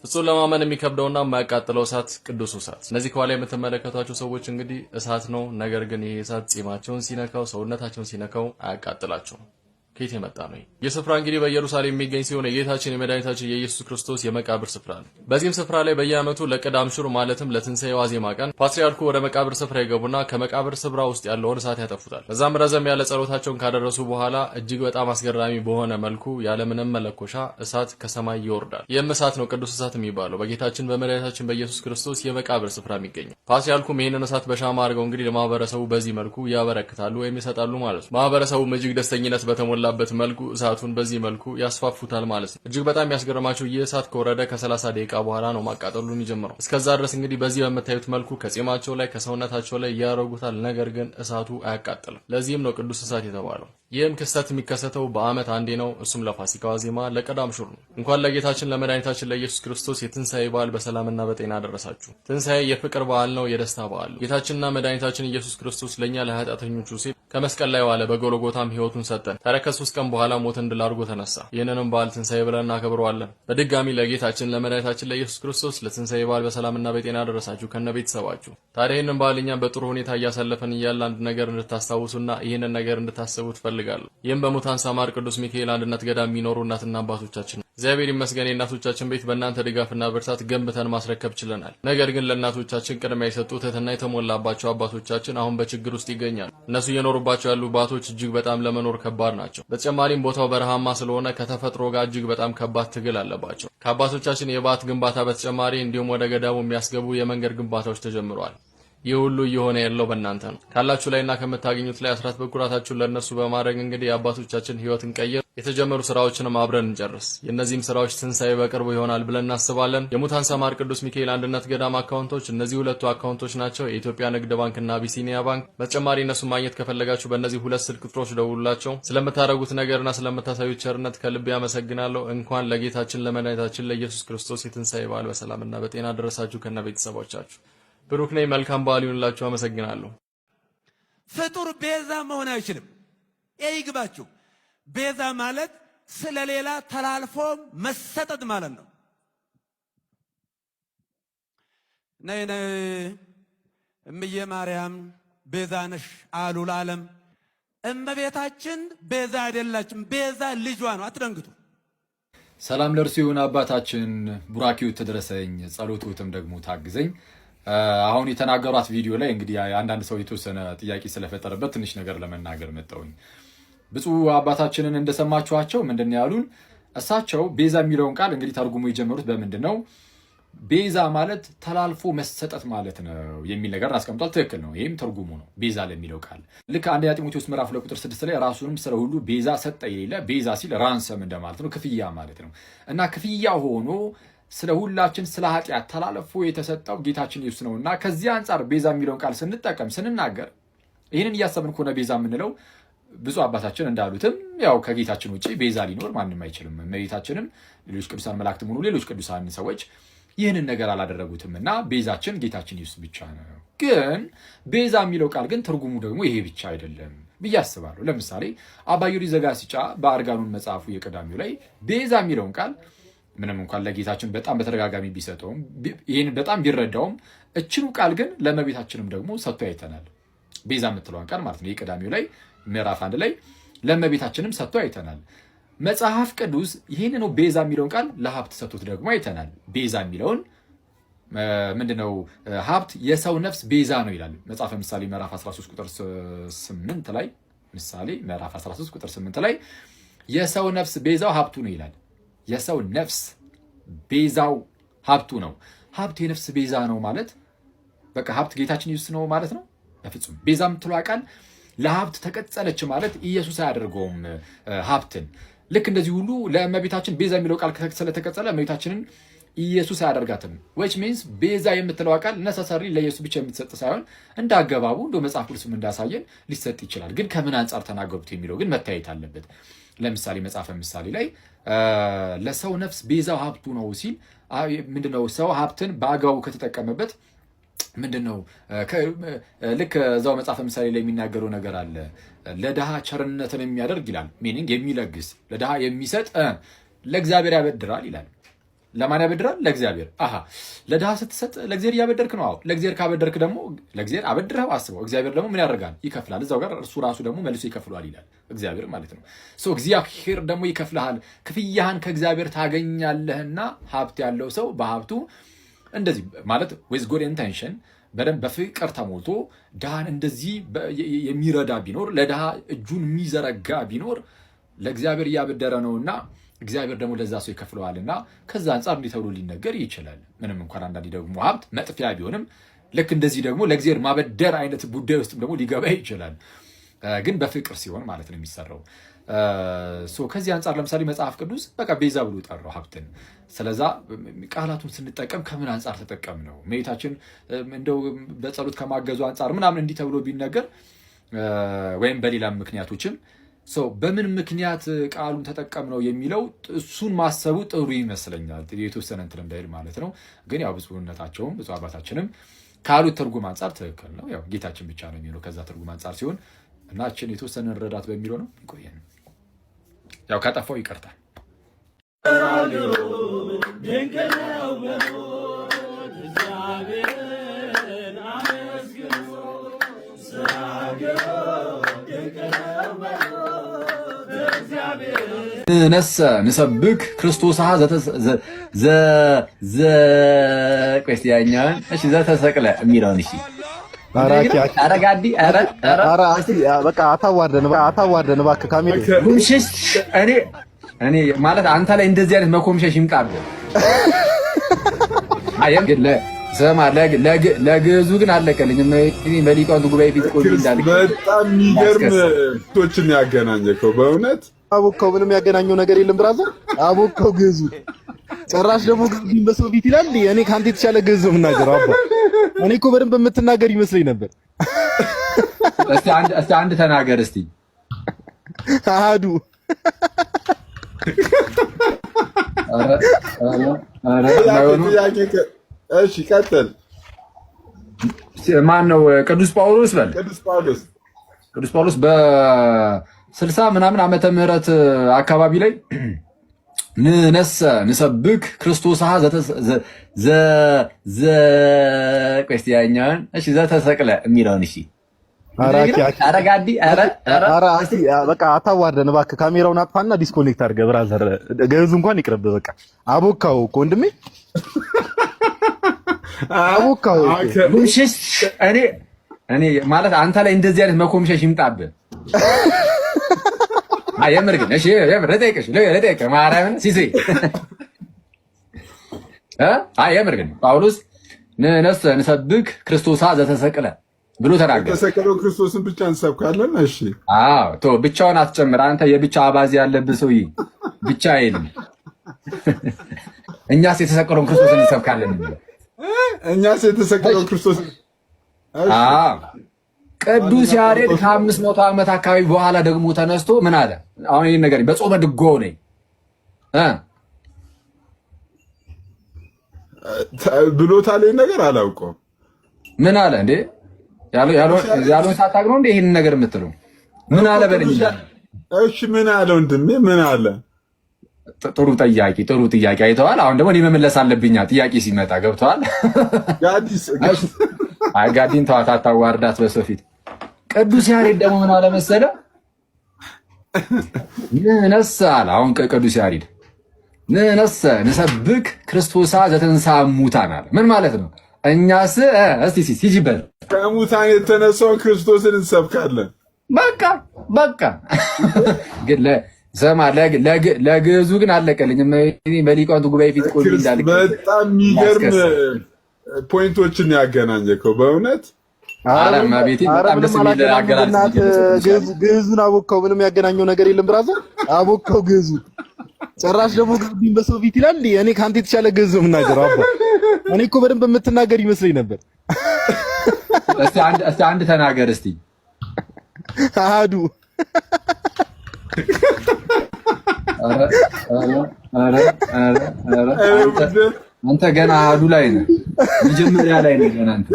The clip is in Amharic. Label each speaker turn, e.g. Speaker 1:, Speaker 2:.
Speaker 1: ፍጹም ለማመን የሚከብደውና የማያቃጥለው እሳት ቅዱስ እሳት። እነዚህ ከኋላ የምትመለከቷቸው ሰዎች እንግዲህ እሳት ነው። ነገር ግን ይሄ እሳት ጺማቸውን ሲነካው፣ ሰውነታቸውን ሲነካው አያቃጥላቸውም። ከየት የመጣ ነው? ይህ ስፍራ እንግዲህ በኢየሩሳሌም የሚገኝ ሲሆን የጌታችን የመድኃኒታችን የኢየሱስ ክርስቶስ የመቃብር ስፍራ ነው። በዚህም ስፍራ ላይ በየዓመቱ ለቅዳም ሽር ማለትም ለትንሣኤ ዋዜማ ቀን ፓትርያርኩ ወደ መቃብር ስፍራ ይገቡና ከመቃብር ስፍራ ውስጥ ያለውን እሳት ያጠፉታል። በዛም ረዘም ያለ ጸሎታቸውን ካደረሱ በኋላ እጅግ በጣም አስገራሚ በሆነ መልኩ ያለምንም መለኮሻ እሳት ከሰማይ ይወርዳል። ይህም እሳት ነው ቅዱስ እሳት የሚባለው በጌታችን በመድኃኒታችን በኢየሱስ ክርስቶስ የመቃብር ስፍራ የሚገኘው። ፓትርያርኩም ይህንን እሳት በሻማ አድርገው እንግዲህ ለማህበረሰቡ በዚህ መልኩ ያበረክታሉ ወይም ይሰጣሉ ማለት ነው። ማህበረሰቡም እጅግ ደስተኝነት በተሞላ በት መልኩ እሳቱን በዚህ መልኩ ያስፋፉታል ማለት ነው። እጅግ በጣም ያስገርማቸው ይህ እሳት ከወረደ ከ30 ደቂቃ በኋላ ነው ማቃጠሉን ይጀምረው። እስከዛ ድረስ እንግዲህ በዚህ በመታዩት መልኩ ከጺማቸው ላይ ከሰውነታቸው ላይ ያረጉታል። ነገር ግን እሳቱ አያቃጥልም። ለዚህም ነው ቅዱስ እሳት የተባለው። ይህም ክስተት የሚከሰተው በዓመት አንዴ ነው። እሱም ለፋሲካ ዋዜማ ለቀዳም ሹር ነው። እንኳን ለጌታችን ለመድኃኒታችን ለኢየሱስ ክርስቶስ የትንሣኤ በዓል በሰላምና በጤና ደረሳችሁ። ትንሣኤ የፍቅር በዓል ነው፣ የደስታ በዓል ነው። ጌታችንና መድኃኒታችን ኢየሱስ ክርስቶስ ለኛ ለኃጢአተኞቹ ሲል ከመስቀል ላይ ዋለ፣ በጎልጎታም ሕይወቱን ሰጠን። ከ3 ቀን በኋላ ሞትን ድል አድርጎ ተነሳ። ይህንንም በዓል ትንሣኤ ብለን እናከብረዋለን። በድጋሚ ለጌታችን ለመድኃኒታችን ለኢየሱስ ክርስቶስ ለትንሣኤ በዓል በሰላምና በጤና ደረሳችሁ ከነ ቤተሰባችሁ። ታዲያ ይህንን በዓል እኛም በጥሩ ሁኔታ እያሳለፈን እያለ አንድ ነገር እንድታስታውሱና ይህንን ነገር እንድታስቡ ትፈልጋለሁ። ይህም በሙታን ሳማር ቅዱስ ሚካኤል አንድነት ገዳም የሚኖሩ እናትና አባቶቻችን ነው። እግዚአብሔር ይመስገን የእናቶቻችን ቤት በእናንተ ድጋፍና ብርታት ገንብተን ማስረከብ ችለናል። ነገር ግን ለእናቶቻችን ቅድሚያ የሰጡ ትህትና የተሞላባቸው አባቶቻችን አሁን በችግር ውስጥ ይገኛሉ። እነሱ እየኖሩባቸው ያሉ ባቶች እጅግ በጣም ለመኖር ከባድ ናቸው። በተጨማሪም ቦታው በረሃማ ስለሆነ ከተፈጥሮ ጋር እጅግ በጣም ከባድ ትግል አለባቸው። ከአባቶቻችን የባት ግንባታ በተጨማሪ እንዲሁም ወደ ገዳሙ የሚያስገቡ የመንገድ ግንባታዎች ተጀምረዋል። ይህ ሁሉ እየሆነ ያለው በእናንተ ነው። ካላችሁ ላይና ከምታገኙት ላይ አስራት በኩራታችሁን ለእነሱ በማድረግ እንግዲህ የአባቶቻችን ሕይወት እንቀይር። የተጀመሩ ስራዎችንም አብረን እንጨርስ። የእነዚህም ስራዎች ትንሣኤ በቅርቡ ይሆናል ብለን እናስባለን። የሙታን ሰማር ቅዱስ ሚካኤል አንድነት ገዳም አካውንቶች እነዚህ ሁለቱ አካውንቶች ናቸው፣ የኢትዮጵያ ንግድ ባንክና አቢሲኒያ ባንክ። በተጨማሪ እነሱ ማግኘት ከፈለጋችሁ በእነዚህ ሁለት ስልክ ቁጥሮች ደውሉላቸው። ስለምታደርጉት ነገርና ስለምታሳዩት ቸርነት ከልብ ያመሰግናለሁ። እንኳን ለጌታችን ለመድኃኒታችን ለኢየሱስ ክርስቶስ የትንሣኤ በዓል በሰላምና በጤና ደረሳችሁ ከነ ቤተሰቦቻችሁ። ብሩክ ነኝ። መልካም በዓል ይሁንላችሁ። አመሰግናለሁ።
Speaker 2: ፍጡር ቤዛ መሆን አይችልም። ይግባችሁ። ቤዛ ማለት ስለሌላ ተላልፎ መሰጠት ማለት ነው። ነይ እምዬ ማርያም ቤዛ ነሽ አሉ ለዓለም። እመቤታችን ቤዛ አይደላችም። ቤዛ ልጇ ነው። አትደንግጡ።
Speaker 3: ሰላም ለእርሱ ይሁን። አባታችን ቡራኪው ትድረሰኝ፣ ጸሎቱትም ደግሞ ታግዘኝ። አሁን የተናገሯት ቪዲዮ ላይ እንግዲህ አንዳንድ ሰው የተወሰነ ጥያቄ ስለፈጠረበት ትንሽ ነገር ለመናገር መጣሁኝ። ብፁዕ አባታችንን እንደሰማችኋቸው ምንድን ያሉን? እሳቸው ቤዛ የሚለውን ቃል እንግዲህ ተርጉሞ የጀመሩት በምንድን ነው? ቤዛ ማለት ተላልፎ መሰጠት ማለት ነው የሚል ነገር አስቀምጧል። ትክክል ነው። ይህም ትርጉሙ ነው ቤዛ ለሚለው ቃል። ልክ አንደኛ ጢሞቴዎስ ምዕራፍ 2 ቁጥር 6 ላይ ራሱንም ስለ ሁሉ ቤዛ ሰጠ የሌለ ቤዛ ሲል ራንሰም እንደማለት ነው፣ ክፍያ ማለት ነው። እና ክፍያ ሆኖ ስለ ሁላችን ስለ ኃጢአት ተላልፎ የተሰጠው ጌታችን ኢየሱስ ነውና ከዚህ አንጻር ቤዛ የሚለውን ቃል ስንጠቀም ስንናገር ይህንን እያሰብን ከሆነ ቤዛ የምንለው ብፁዕ አባታችን እንዳሉትም ያው ከጌታችን ውጭ ቤዛ ሊኖር ማንም አይችልም። እመቤታችንም ሌሎች ቅዱሳን መላእክትም ሆኑ ሌሎች ቅዱሳን ሰዎች ይህንን ነገር አላደረጉትም እና ቤዛችን ጌታችን ኢየሱስ ብቻ ነው። ግን ቤዛ የሚለው ቃል ግን ትርጉሙ ደግሞ ይሄ ብቻ አይደለም ብዬ አስባለሁ። ለምሳሌ አባ ጊዮርጊስ ዘጋስጫ በአርጋኑን መጽሐፉ የቀዳሚው ላይ ቤዛ የሚለውን ቃል ምንም እንኳን ለጌታችን በጣም በተደጋጋሚ ቢሰጠውም ይህን በጣም ቢረዳውም እችኑ ቃል ግን ለእመቤታችንም ደግሞ ሰጥቶ አይተናል። ቤዛ የምትለውን ቃል ማለት ነው። የቀዳሚው ላይ ምዕራፍ 1 ላይ ለእመቤታችንም ሰጥቶ አይተናል። መጽሐፍ ቅዱስ ይህንኑ ቤዛ የሚለውን ቃል ለሀብት ሰጥቶት ደግሞ አይተናል። ቤዛ የሚለውን ምንድነው? ሀብት የሰው ነፍስ ቤዛ ነው ይላል መጽሐፈ ምሳሌ ምዕራፍ 13 ቁጥር 8 ላይ። ምሳሌ ምዕራፍ 13 ቁጥር 8 ላይ የሰው ነፍስ ቤዛው ሀብቱ ነው ይላል። የሰው ነፍስ ቤዛው ሀብቱ ነው። ሀብት የነፍስ ቤዛ ነው ማለት በቃ ሀብት ጌታችን ኢየሱስ ነው ማለት ነው? በፍጹም። ቤዛ የምትለዋ ቃል ለሀብት ተቀጸለች ማለት ኢየሱስ አያደርገውም ሀብትን። ልክ እንደዚህ ሁሉ ለእመቤታችን ቤዛ የሚለው ቃል ስለተቀጸለ እመቤታችንን ኢየሱስ አያደርጋትም። which means ቤዛ የምትለዋ ቃል ነሰሰሪ ለኢየሱስ ብቻ የምትሰጥ ሳይሆን እንደ አገባቡ እንደ መጽሐፍ ቅዱስም እንዳሳየን ሊሰጥ ይችላል። ግን ከምን አንጻር ተናገሩት የሚለው ግን መታየት አለበት። ለምሳሌ መጽሐፈ ምሳሌ ላይ ለሰው ነፍስ ቤዛው ሀብቱ ነው ሲል ምንድነው? ሰው ሀብትን በአግባቡ ከተጠቀመበት ምንድነው? ልክ እዛው መጽሐፈ ምሳሌ ላይ የሚናገረው ነገር አለ። ለድሃ ቸርነትን የሚያደርግ ይላል። ሚኒንግ የሚለግስ ለድሃ የሚሰጥ ለእግዚአብሔር ያበድራል ይላል። ለማን ያበድራል? ለእግዚአብሔር። አሃ ለድሃ ስትሰጥ ለእግዚአብሔር እያበደርክ ነው። አዎ ለእግዚአብሔር ካበደርክ ደግሞ ለእግዚአብሔር አበድረህ አስበው፣ እግዚአብሔር ደግሞ ምን ያደርጋል? ይከፍላል። እዛው ጋር እርሱ ራሱ ደግሞ መልሶ ይከፍለዋል ይላል እግዚአብሔር ማለት ነው። እግዚአብሔር ደግሞ ይከፍልሃል፣ ክፍያህን ከእግዚአብሔር ታገኛለህና ሀብት ያለው ሰው በሀብቱ እንደዚህ ማለት ዊዝ ጉድ ኢንቴንሽን በደንብ በፍቅር ተሞልቶ ድሃን እንደዚህ የሚረዳ ቢኖር ለድሃ እጁን የሚዘረጋ ቢኖር ለእግዚአብሔር እያበደረ ነውና እግዚአብሔር ደግሞ ለዛ ሰው ይከፍለዋልና ከዛ አንጻር እንዲህ ተብሎ ሊነገር ይችላል። ምንም እንኳን አንዳንዴ ደግሞ ሀብት መጥፊያ ቢሆንም ልክ እንደዚህ ደግሞ ለእግዚአብሔር ማበደር አይነት ጉዳይ ውስጥም ደግሞ ሊገባ ይችላል። ግን በፍቅር ሲሆን ማለት ነው የሚሰራው። ከዚህ አንጻር ለምሳሌ መጽሐፍ ቅዱስ በቃ ቤዛ ብሎ ጠራው ሀብትን። ስለዛ ቃላቱን ስንጠቀም ከምን አንጻር ተጠቀም ነው ሜታችን እንደው በጸሎት ከማገዙ አንጻር ምናምን እንዲህ ተብሎ ቢነገር ወይም በሌላም ምክንያቶችም በምን ምክንያት ቃሉን ተጠቀም ነው የሚለው እሱን ማሰቡ ጥሩ ይመስለኛል። የተወሰነ እንትን እንዳይል ማለት ነው። ግን ያው ብፁዕነታቸውም ብፁዕ አባታችንም ካሉት ትርጉም አንጻር ትክክል ነው። ያው ጌታችን ብቻ ነው የሚለው ከዛ ትርጉም አንጻር ሲሆን እና እችን የተወሰነ ረዳት በሚለው ነው ይቆየን። ያው ካጠፋው ይቀርታል። ነሰ ንሰብክ ክርስቶስ ቆስቲያኛን እሺ ዘተሰቅለ የሚለውን እሺ አረጋዲ
Speaker 4: በቃ አታዋርደን እባክህ ካሜራ
Speaker 3: ጉምሽሽ እኔ ማለት አንተ ላይ እንደዚህ አይነት መኮምሸሽ ይምጣብህ። አየም ግን ዘማ ለግዙ ግን አለቀልኝ በሊቃውንቱ ጉባኤ ፊት ቆይ እንዳልክ
Speaker 5: በጣም የሚገርም ቶችን ያገናኘከው በእውነት
Speaker 4: አቦካው ምንም ያገናኘው ነገር የለም ብራዘር። አቦካው ግዙ ጭራሽ ደግሞ ግዙ በሰው ፊት ይላል። እኔ ካንተ የተሻለ ግዙ የምናገረው አባ እኔ እኮ በደንብ የምትናገር ይመስለኝ ነበር።
Speaker 3: እስቲ አንድ ተናገር እስቲ
Speaker 4: አሃዱ
Speaker 5: እሺ ቀጥል።
Speaker 3: ማን ነው? ቅዱስ ጳውሎስ በል። ቅዱስ ጳውሎስ በ60 ምናምን ዓመተ ምህረት አካባቢ ላይ ንነሰ ንሰብክ ክርስቶስ ቆስቲያኛን እሺ ዘተሰቅለ የሚለውን እሺ አረጋዲ
Speaker 4: በቃ አታዋርደን እባክህ። ካሜራውን አጥፋና ዲስኮኔክት አድርገህ ብራዘር። ገዙ እንኳን ይቅርብ በቃ። አቦካው እኮ ወንድሜ አቦካው
Speaker 3: ጉምሽሽ እኔ ማለት አንተ ላይ እንደዚህ አይነት መኮምሸሽ ይምጣብህ። የምር ግን እሺ የምር ለጠይቅሽ ማርያምን ሲሴ የምር ግን ጳውሎስ ንነሰ ንሰብክ ክርስቶስ ዘተሰቅለ ብሎ ተናገረ።
Speaker 5: የተሰቀለው ክርስቶስን ብቻ እንሰብካለን። እሺ
Speaker 3: ብቻውን አትጨምር አንተ የብቻ አባዜ ያለብህ ሰውዬ። ብቻ አይልም። እኛስ የተሰቀለውን ክርስቶስን እንሰብካለን።
Speaker 5: እኛስ የተሰቀለውን ክርስቶስን
Speaker 3: ቅዱስ ያሬድ ከ500 ዓመት አካባቢ በኋላ ደግሞ ተነስቶ ምን አለ? አሁን ይሄን ነገር በጾመ ድጓው ነኝ
Speaker 5: ብሎታል። ይሄን ነገር አላውቀውም።
Speaker 3: ምን አለ እንዴ? ያሉን ሳታውቅ ነው እንዴ ይሄን ነገር የምትለው? ምን አለ በለኝ።
Speaker 5: እሺ ምን አለ ወንድሜ? ምን አለ?
Speaker 3: ጥሩ ጥያቄ አይተዋል። አሁን ደግሞ እኔ መመለስ አለብኛ ጥያቄ ሲመጣ ገብተዋል። ጋዲን ተዋት፣ አታዋርዳት በሰው ፊት። ቅዱስ ያሬድ ደግሞ ምን አለ መሰለ? ንነሰ አለ። አሁን ቅዱስ ያሬድ ንነሰ ንሰብክ ክርስቶስ ዘተንሥአ እሙታን አለ። ምን ማለት ነው? እኛስ እስቲ ሲጂበል
Speaker 5: ከሙታን የተነሳውን ክርስቶስን እንሰብካለን።
Speaker 3: በቃ ግን ለግዙ ግን አለቀልኝ በሊቃውንቱ ጉባኤ ፊት ቆይ እንዳልክ
Speaker 5: በጣም የሚገርም ፖይንቶችን ያገናኘከው በእውነት
Speaker 3: አረማ ቤቴ በጣም ደስ የሚል አገናኘት።
Speaker 4: ግዙን አቦካው ምንም ያገናኘው ነገር የለም ብራዘር። አቦካው ግዙ ጭራሽ ደግሞ ግዙ በሰው ፊት ይላል። እኔ ካንተ የተሻለ ግዙ የምናገረው አባ እኔ እኮ በደንብ የምትናገር ይመስለኝ ነበር።
Speaker 3: እስቲ አንድ ተናገር እስቲ
Speaker 4: አሃዱ
Speaker 3: አንተ ገና አሃዱ ላይ ነህ፣ መጀመሪያ ላይ ነህ ገና አንተ